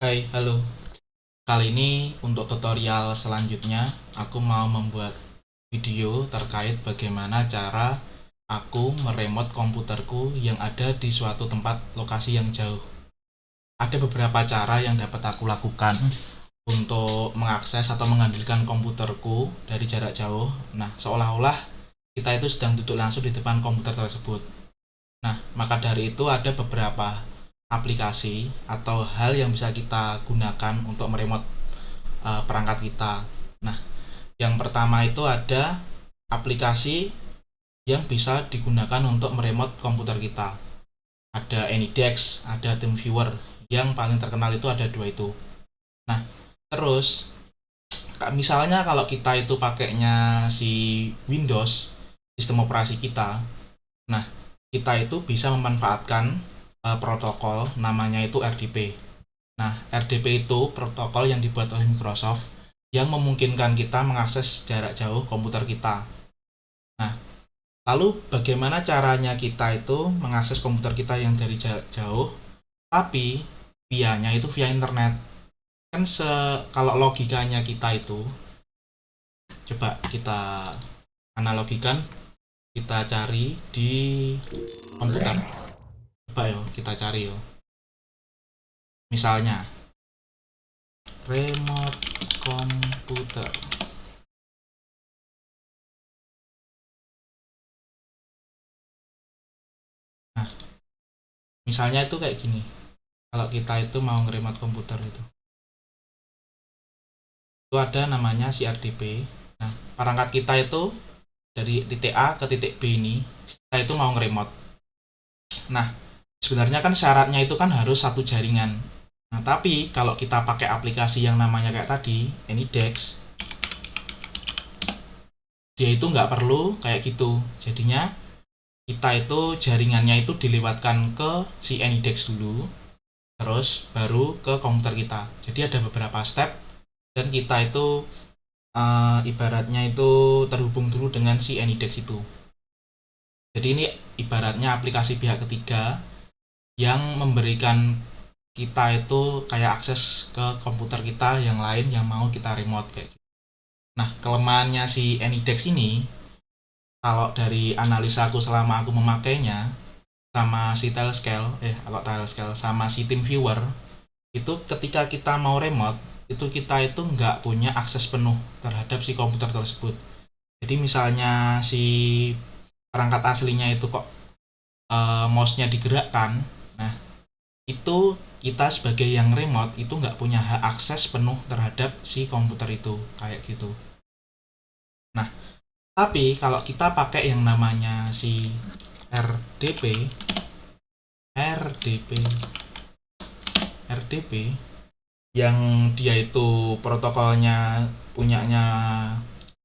Hai, halo. Kali ini untuk tutorial selanjutnya, aku mau membuat video terkait bagaimana cara aku meremote komputerku yang ada di suatu tempat lokasi yang jauh. Ada beberapa cara yang dapat aku lakukan untuk mengakses atau mengandalkan komputerku dari jarak jauh. Nah, seolah-olah kita itu sedang duduk langsung di depan komputer tersebut. Nah, maka dari itu ada beberapa aplikasi atau hal yang bisa kita gunakan untuk meremote perangkat kita. Nah, yang pertama itu ada aplikasi yang bisa digunakan untuk meremote komputer kita. Ada AnyDesk, ada TeamViewer. Yang paling terkenal itu ada dua itu. Nah, terus misalnya kalau kita itu pakainya si Windows, sistem operasi kita. Nah, kita itu bisa memanfaatkan protokol namanya itu RDP. Nah, RDP itu protokol yang dibuat oleh Microsoft yang memungkinkan kita mengakses jarak jauh komputer kita. Nah, lalu bagaimana caranya kita itu mengakses komputer kita yang dari jarak jauh, tapi vianya itu via internet. Kan kalau logikanya kita itu, coba kita analogikan, kita cari di komputer. Coba yo, kita cari yo. Misalnya, remote komputer. Nah, misalnya itu kayak gini. Kalau kita itu mau nge-remote komputer itu ada namanya CRDP. Nah, perangkat kita itu dari titik A ke titik B ini, kita itu mau nge-remote. Nah, sebenarnya kan syaratnya itu kan harus satu jaringan. Nah, tapi kalau kita pakai aplikasi yang namanya kayak tadi, AnyDesk, dia itu nggak perlu kayak gitu. Jadinya kita itu jaringannya itu dilewatkan ke si AnyDesk dulu, terus baru ke komputer kita. Jadi ada beberapa step dan kita itu ibaratnya itu terhubung dulu dengan si AnyDesk itu. Jadi ini ibaratnya aplikasi pihak ketiga yang memberikan kita itu kayak akses ke komputer kita yang lain yang mau kita remote kayak gitu. Nah, kelemahannya si AnyDesk ini, kalau dari analisa aku selama aku memakainya, sama si Telescale sama si TeamViewer, itu ketika kita mau remote, itu kita itu nggak punya akses penuh terhadap si komputer tersebut. Jadi misalnya si perangkat aslinya itu kok mouse-nya digerakkan, nah itu kita sebagai yang remote itu nggak punya hak akses penuh terhadap si komputer itu kayak gitu. Nah, tapi kalau kita pakai yang namanya si RDP, RDP, RDP yang dia itu protokolnya punyanya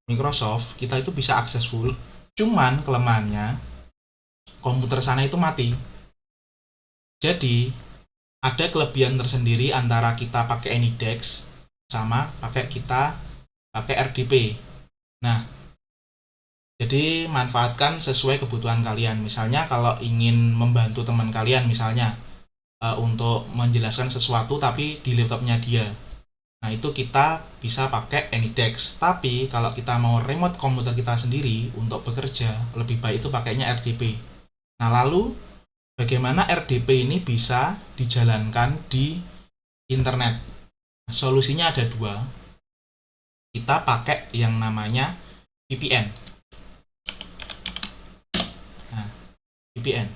Microsoft, kita itu bisa akses full. Cuman kelemahannya komputer sana itu mati. Jadi ada kelebihan tersendiri antara kita pakai AnyDesk sama kita pakai RDP. Nah, jadi manfaatkan sesuai kebutuhan kalian. Misalnya kalau ingin membantu teman kalian misalnya untuk menjelaskan sesuatu tapi di laptopnya dia. Nah, itu kita bisa pakai AnyDesk. Tapi kalau kita mau remote komputer kita sendiri untuk bekerja, lebih baik itu pakainya RDP. Nah, lalu bagaimana RDP ini bisa dijalankan di internet? Solusinya ada dua. Kita pakai yang namanya VPN. Nah, VPN.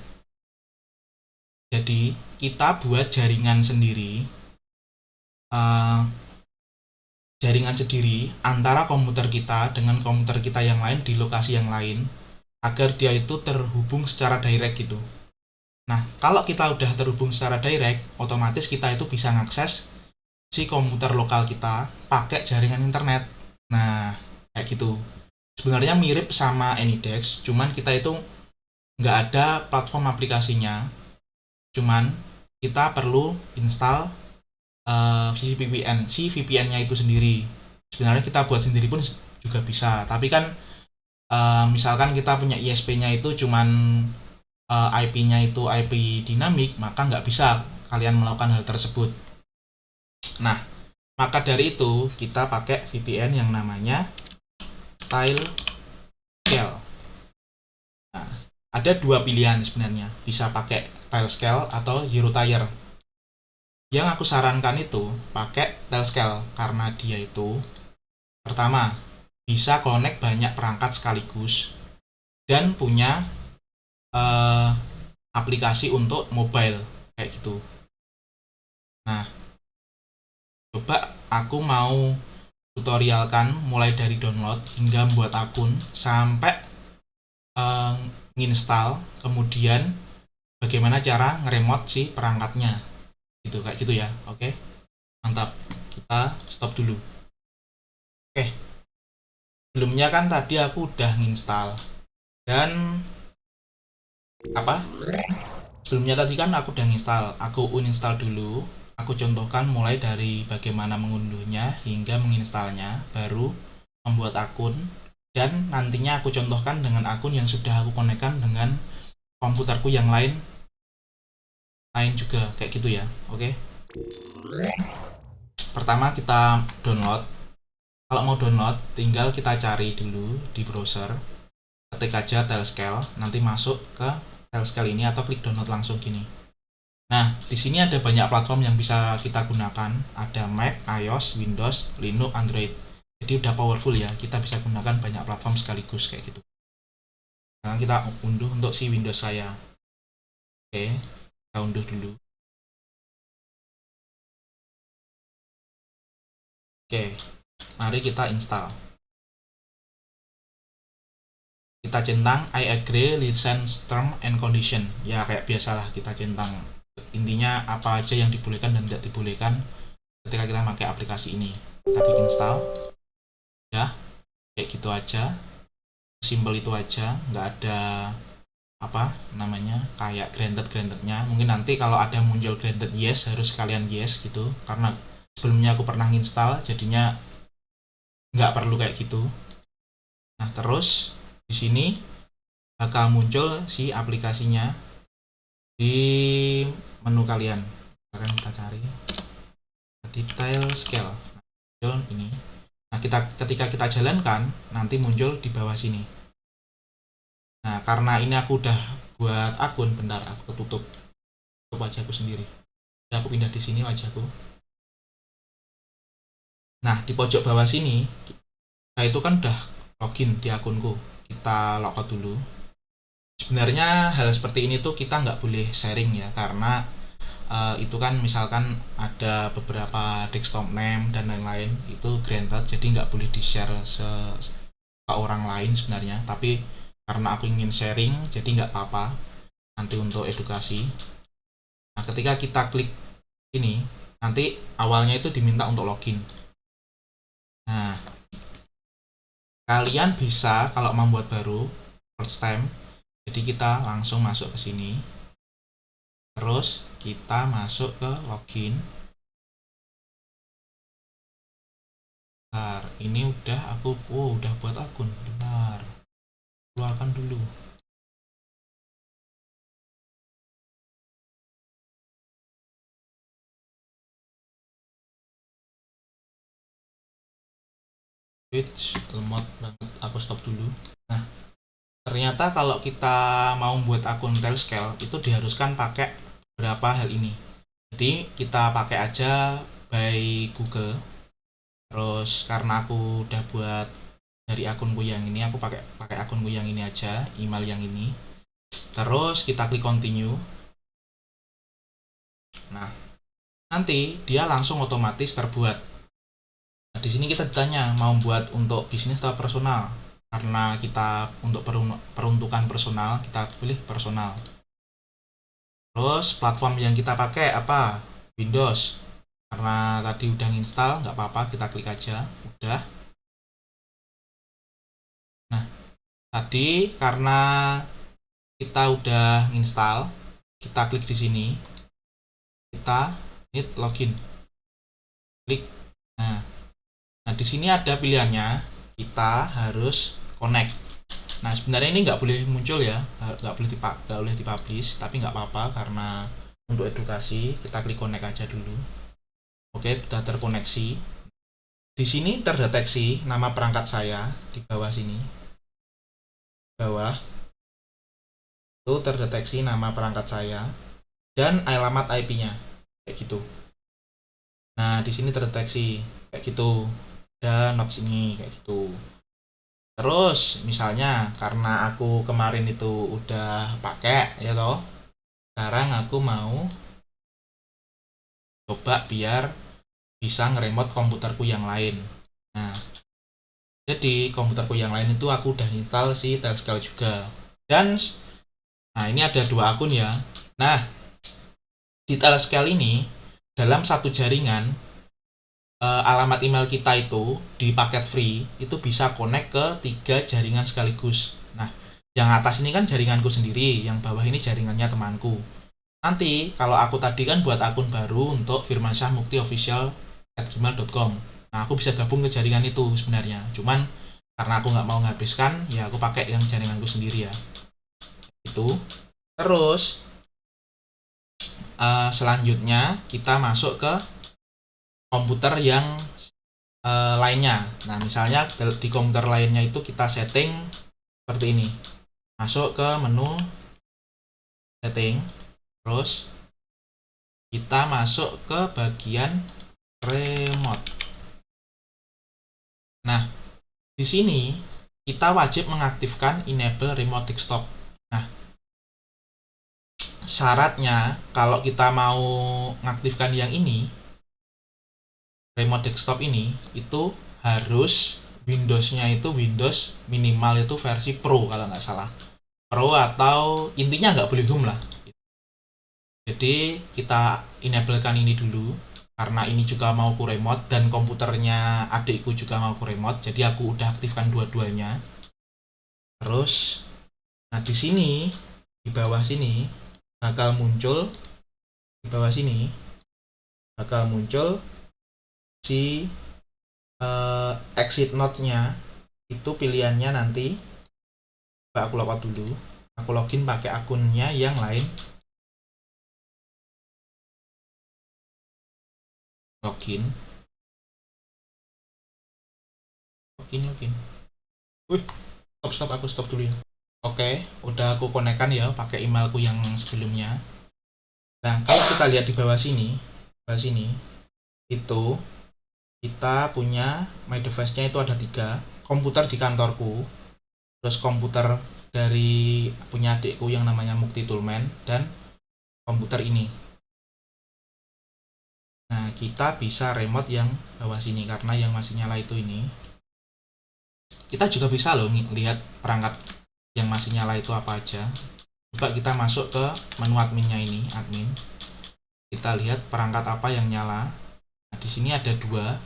Jadi kita buat uh, jaringan sendiri antara komputer kita dengan komputer kita yang lain di lokasi yang lain agar dia itu terhubung secara direct gitu. Nah, kalau kita udah terhubung secara direct, otomatis kita itu bisa mengakses si komputer lokal kita pakai jaringan internet. Nah, kayak gitu. Sebenarnya mirip sama AnyDesk, cuman kita itu nggak ada platform aplikasinya. Cuman kita perlu install si VPN-nya itu sendiri. Sebenarnya kita buat sendiri pun juga bisa. Tapi kan misalkan kita punya ISP-nya itu cuman IP-nya itu IP dinamik, maka nggak bisa kalian melakukan hal tersebut. Nah, maka dari itu kita pakai VPN yang namanya Tilescale. Nah, ada dua pilihan sebenarnya, bisa pakai Tilescale atau Zero Tier. Yang aku sarankan itu pakai Tilescale karena dia itu pertama bisa connect banyak perangkat sekaligus dan punya eh, aplikasi untuk mobile kayak gitu. Nah, coba aku mau tutorialkan mulai dari download hingga membuat akun sampai eh, nginstal, kemudian bagaimana cara ngeremote si perangkatnya gitu, kayak gitu ya. Oke, mantap. Kita stop dulu. Oke, sebelumnya kan tadi aku udah nginstal dan apa, sebelumnya tadi kan aku udah nginstal, aku uninstall dulu. Aku contohkan mulai dari bagaimana mengunduhnya hingga menginstalnya, baru membuat akun, dan nantinya aku contohkan dengan akun yang sudah aku konekkan dengan komputerku yang lain juga kayak gitu ya. Oke, pertama kita download. Kalau mau download tinggal kita cari dulu di browser, ketik aja Tilescale, nanti masuk ke Tilescale ini atau klik download langsung gini. Nah, di sini ada banyak platform yang bisa kita gunakan. Ada Mac, iOS, Windows, Linux, Android. Jadi udah powerful ya. Kita bisa gunakan banyak platform sekaligus kayak gitu. Sekarang kita unduh untuk si Windows saya. Oke, kita unduh dulu. Oke, mari kita install. Kita centang I agree license term and condition. Ya kayak biasalah kita centang. Intinya apa aja yang dibolehkan dan tidak dibolehkan ketika kita pakai aplikasi ini. Kita klik install. Ya, kayak gitu aja. Simple itu aja, nggak ada apa namanya kayak granted-grantednya. Mungkin nanti kalau ada muncul granted yes harus kalian yes gitu, karena sebelumnya aku pernah install jadinya nggak perlu kayak gitu. Nah, terus di sini bakal muncul si aplikasinya di menu kalian. Akan kita cari detail scale. Muncul ini. Nah, ketika kita jalankan nanti muncul di bawah sini. Nah, karena ini aku udah buat akun, bentar aku tutup wajahku sendiri. Jadi aku pindah di sini wajahku. Nah, di pojok bawah sini, saya itu kan udah login di akunku. Kita logout dulu. Sebenarnya hal seperti ini tuh kita nggak boleh sharing ya, karena itu kan misalkan ada beberapa desktop name dan lain-lain itu granted, jadi nggak boleh di share ke orang lain sebenarnya. Tapi karena aku ingin sharing, jadi nggak apa-apa. Nanti untuk edukasi. Nah, ketika kita klik ini, nanti awalnya itu diminta untuk login. Nah, kalian bisa kalau membuat baru first time, jadi kita langsung masuk ke sini. Terus kita masuk ke login. Bentar, ini udah aku udah buat akun. Bentar. Keluarkan dulu. Switch lemot banget, aku stop dulu. Nah, ternyata kalau kita mau buat akun Tilescale itu diharuskan pakai beberapa hal ini. Jadi kita pakai aja by Google. Terus karena aku udah buat dari akunku yang ini, aku pakai akunku yang ini aja, email yang ini. Terus kita klik continue. Nah, nanti dia langsung otomatis terbuat. Nah, di sini kita ditanya mau buat untuk bisnis atau personal. Karena kita untuk peruntukan personal, kita pilih personal. Terus platform yang kita pakai apa? Windows. Karena tadi udah install, nggak apa-apa, kita klik aja. Udah. Nah, tadi karena kita udah install, kita klik di sini. Kita need login. Klik. Nah, di sini ada pilihannya. Kita harus connect. Nah, sebenarnya ini nggak boleh muncul ya, nggak boleh dipublish, tapi nggak apa-apa karena untuk edukasi kita klik connect aja dulu. Oke, sudah terkoneksi. Di sini terdeteksi nama perangkat saya di bawah sini. Bawah itu terdeteksi nama perangkat saya dan alamat IP-nya kayak gitu. Nah, di sini terdeteksi kayak gitu. Dan not sini kayak gitu. Terus misalnya karena aku kemarin itu udah pakai ya toh. Sekarang aku mau coba biar bisa ngeremote komputerku yang lain. Nah, jadi komputerku yang lain itu aku udah install si Telscale juga. Dan nah ini ada dua akun ya. Nah, di Telscale ini dalam satu jaringan alamat email kita itu di paket free itu bisa connect ke 3 jaringan sekaligus. Nah, yang atas ini kan jaringanku sendiri, yang bawah ini jaringannya temanku. Nanti kalau aku tadi kan buat akun baru untuk firmansyahmuktiofficial@gmail.com. Nah, aku bisa gabung ke jaringan itu sebenarnya. Cuman karena aku nggak mau menghabiskan, ya aku pakai yang jaringanku sendiri ya. Itu. Terus selanjutnya kita masuk ke komputer yang lainnya. Nah, misalnya di komputer lainnya itu kita setting seperti ini. Masuk ke menu setting, terus kita masuk ke bagian remote. Nah, di sini kita wajib mengaktifkan enable remote desktop. Nah, syaratnya kalau kita mau mengaktifkan yang ini, remote desktop ini, itu harus Windows-nya itu Windows minimal itu versi Pro kalau nggak salah. Pro atau intinya nggak boleh home lah. Jadi kita enablekan ini dulu karena ini juga mau ku remote dan komputernya adikku juga mau ku remote. Jadi aku udah aktifkan dua-duanya. Terus, nah di sini di bawah sini bakal muncul di bawah sini bakal muncul si exit note-nya itu pilihannya nanti. Aku logout dulu. Aku login pakai akunnya yang lain. Login. Wih, stop, aku stop dulu ya. Oke, udah aku konekkan ya pakai emailku yang sebelumnya. Nah, kalau kita lihat di bawah sini itu kita punya my device-nya itu ada 3. Komputer di kantorku, terus komputer dari punya adikku yang namanya Mukti Toolman, dan komputer ini. Nah, kita bisa remote yang bawah sini karena yang masih nyala itu ini. Kita juga bisa loh lihat perangkat yang masih nyala itu apa aja. Coba kita masuk ke menu adminnya ini, admin. Kita lihat perangkat apa yang nyala. Nah, di sini ada 2,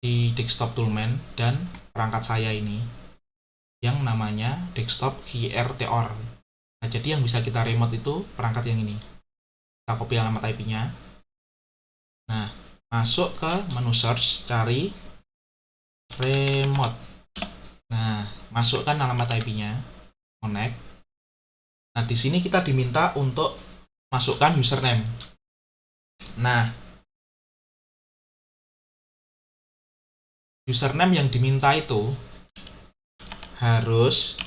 di desktop Toolman dan perangkat saya ini yang namanya desktop HRTOR. Nah, jadi yang bisa kita remote itu perangkat yang ini. Kita copy alamat IP-nya. Nah, masuk ke menu search, cari remote. Nah, masukkan alamat IP-nya, connect. Nah, di sini kita diminta untuk masukkan username. Nah, username yang diminta itu harus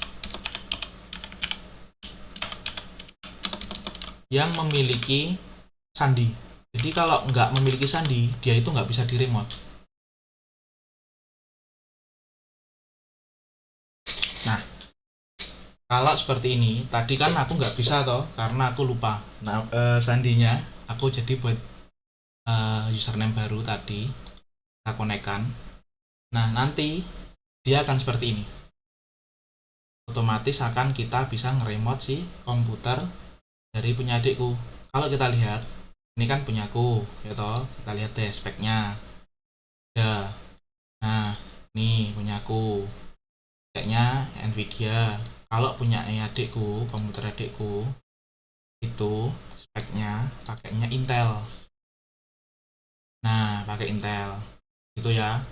yang memiliki sandi. Jadi kalau nggak memiliki sandi, dia itu nggak bisa di remote. Nah, kalau seperti ini, tadi kan aku nggak bisa toh, karena aku lupa. Nah, sandinya aku jadi buat username baru tadi, kita konekkan. Nah, nanti dia akan seperti ini. Otomatis akan kita bisa ngeremote si komputer dari punya adikku. Kalau kita lihat, ini kan punyaku, ya toh. Kita lihat deh speknya. Ya. Nah, ini punyaku. Kayaknya Nvidia. Kalau punya adikku, komputer adikku, itu speknya pakainya Intel. Nah, pakai Intel. Gitu ya.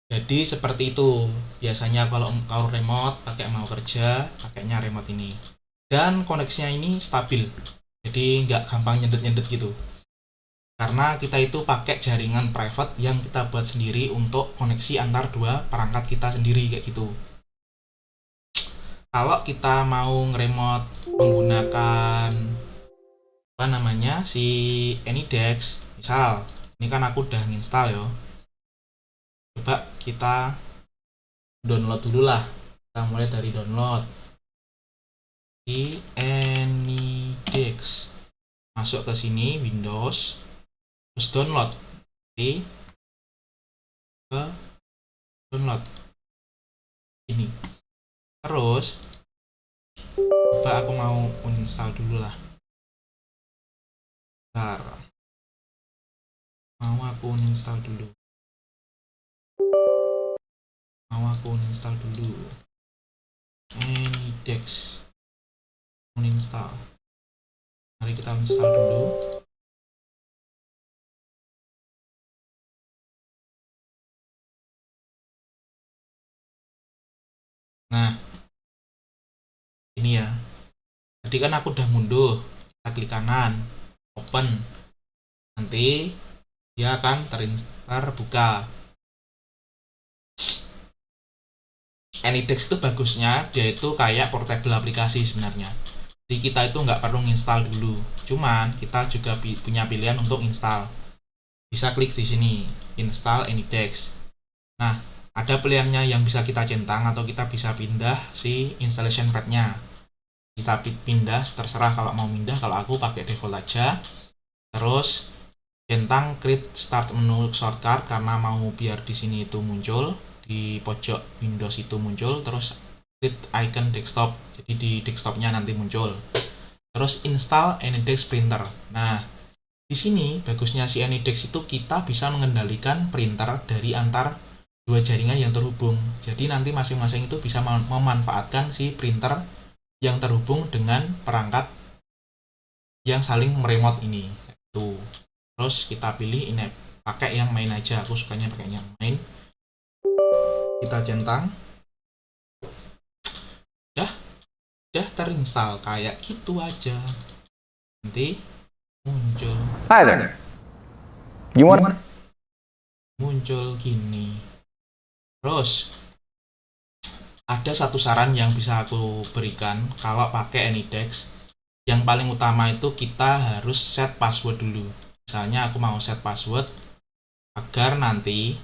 Jadi seperti itu. Biasanya kalau engkau remote, pakai mau kerja, pakainya remote ini. Dan koneksinya ini stabil. Jadi nggak gampang nyendet-nyendet gitu. karena kita itu pakai jaringan private yang kita buat sendiri untuk koneksi antar dua perangkat kita sendiri kayak gitu. Kalau kita mau nge-remote menggunakan apa namanya si AnyDesk, misal ini kan aku udah nginstal ya, coba kita download dulu lah. Kita mulai dari download di AnyDesk, masuk ke sini Windows, terus download di ke download ini. Terus coba aku mau uninstall dulu lah. Bentar, mau aku uninstall dulu. AnyDesk uninstall. Mari kita uninstall dulu. Nah, ini ya. Tadi kan aku udah ngunduh. Kita klik kanan, open. Nanti dia akan terbuka. AnyDesk itu bagusnya dia itu kayak portable aplikasi sebenarnya. Jadi kita itu nggak perlu install dulu. Cuman kita juga punya pilihan untuk install. Bisa klik di sini, install AnyDesk. Nah, ada pilihannya yang bisa kita centang atau kita bisa pindah si installation path-nya. Bisa pindah, terserah kalau mau pindah. Kalau aku pakai default aja. Terus centang create start menu shortcut karena mau biar di sini itu muncul, di pojok Windows itu muncul. Terus create icon desktop, jadi di desktopnya nanti muncul. Terus install AnyDesk printer. Nah, di sini bagusnya si AnyDesk itu kita bisa mengendalikan printer dari antar dua jaringan yang terhubung. Jadi nanti masing-masing itu bisa memanfaatkan si printer yang terhubung dengan perangkat yang saling meremote ini. Tuh. Terus kita pilih ini pakai yang main aja. Aku sukanya pakai yang main. Kita centang. Udah terinstall kayak gitu aja. Nanti muncul. Hi there. You want Muncul gini. Terus ada satu saran yang bisa aku berikan kalau pakai AnyDesk. Yang paling utama itu kita harus set password dulu. Misalnya aku mau set password agar nanti,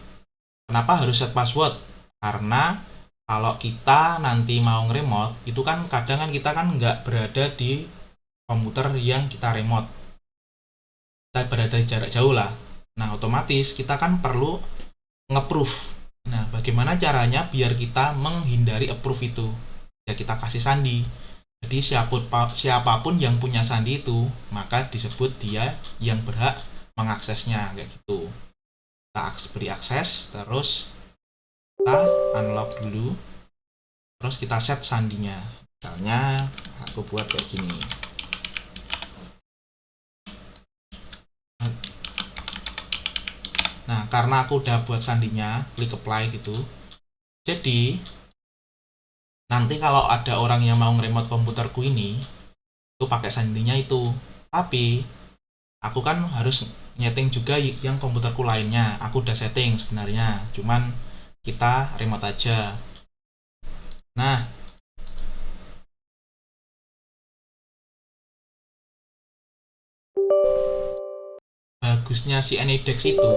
kenapa harus set password? Karena kalau kita nanti mau nge-remote, itu kan kadang kan kita kan nggak berada di komputer yang kita remote. Kita berada di jarak jauh lah. Nah, otomatis kita kan perlu nge-proof. Nah, bagaimana caranya biar kita menghindari approve itu? Ya kita kasih sandi. Jadi siapapun yang punya sandi itu, maka disebut dia yang berhak mengaksesnya kayak gitu. Kita beri akses, terus kita unlock dulu, terus kita set sandinya. Misalnya aku buat kayak gini. Nah, karena aku udah buat sandinya, klik apply gitu. Jadi nanti kalau ada orang yang mau nge-remote komputerku ini, itu pakai sandinya itu. Tapi aku kan harus nyeting juga yang komputerku lainnya. Aku udah setting sebenarnya, cuman kita remote aja. Nah, bagusnya si AnyDesk itu,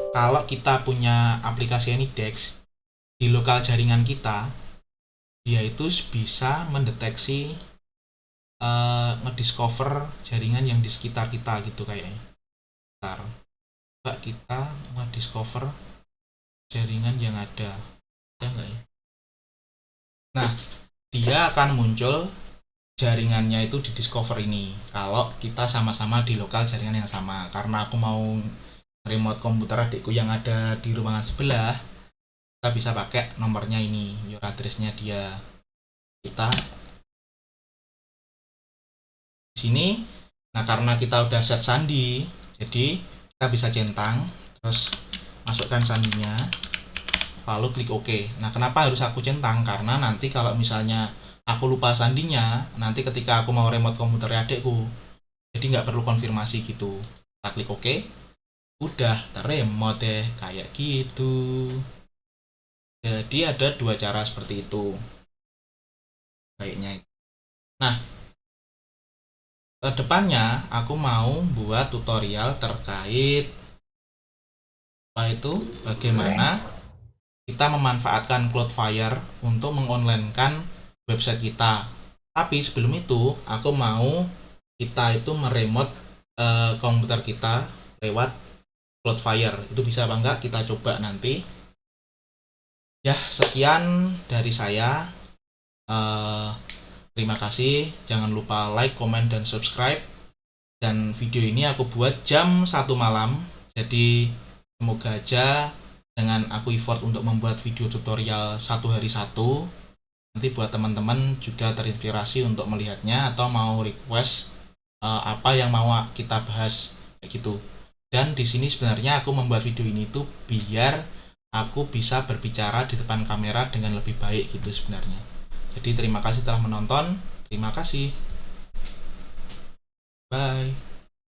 kalau kita punya aplikasi AnyDesk di lokal jaringan kita, dia itu bisa mendeteksi ngediscover jaringan yang di sekitar kita gitu kayaknya. Bentar, coba kita ngediscover jaringan yang ada nggak ya? Nah, dia akan muncul jaringannya itu di discover ini kalau kita sama-sama di lokal jaringan yang sama. Karena aku mau remote komputer adikku yang ada di ruangan sebelah, kita bisa pakai nomornya ini, your address-nya dia. Kita di sini. Nah, karena kita udah set sandi, jadi kita bisa centang, terus masukkan sandinya, lalu klik OK. Nah, kenapa harus aku centang? Karena nanti kalau misalnya aku lupa sandinya, nanti ketika aku mau remote komputer adikku, jadi nggak perlu konfirmasi gitu. Kita klik OK. udah terremote deh kayak gitu. Jadi ada dua cara seperti itu kayaknya. Nah, kedepannya aku mau buat tutorial terkait apa itu bagaimana kita memanfaatkan Cloudflare untuk mengonlinekan website kita. Tapi sebelum itu, aku mau kita itu meremote komputer kita lewat Cloudflare. Itu bisa apa enggak? Kita coba nanti. Ya, sekian dari saya. Eh, Terima kasih. Jangan lupa like, comment, dan subscribe. Dan video ini aku buat jam 1 malam. Jadi semoga aja dengan aku effort untuk membuat video tutorial satu hari satu, nanti buat teman-teman juga terinspirasi untuk melihatnya atau mau request apa yang mau kita bahas kayak gitu. Dan di sini sebenarnya aku membuat video ini tuh biar aku bisa berbicara di depan kamera dengan lebih baik gitu sebenarnya. Jadi terima kasih telah menonton. Terima kasih. Bye.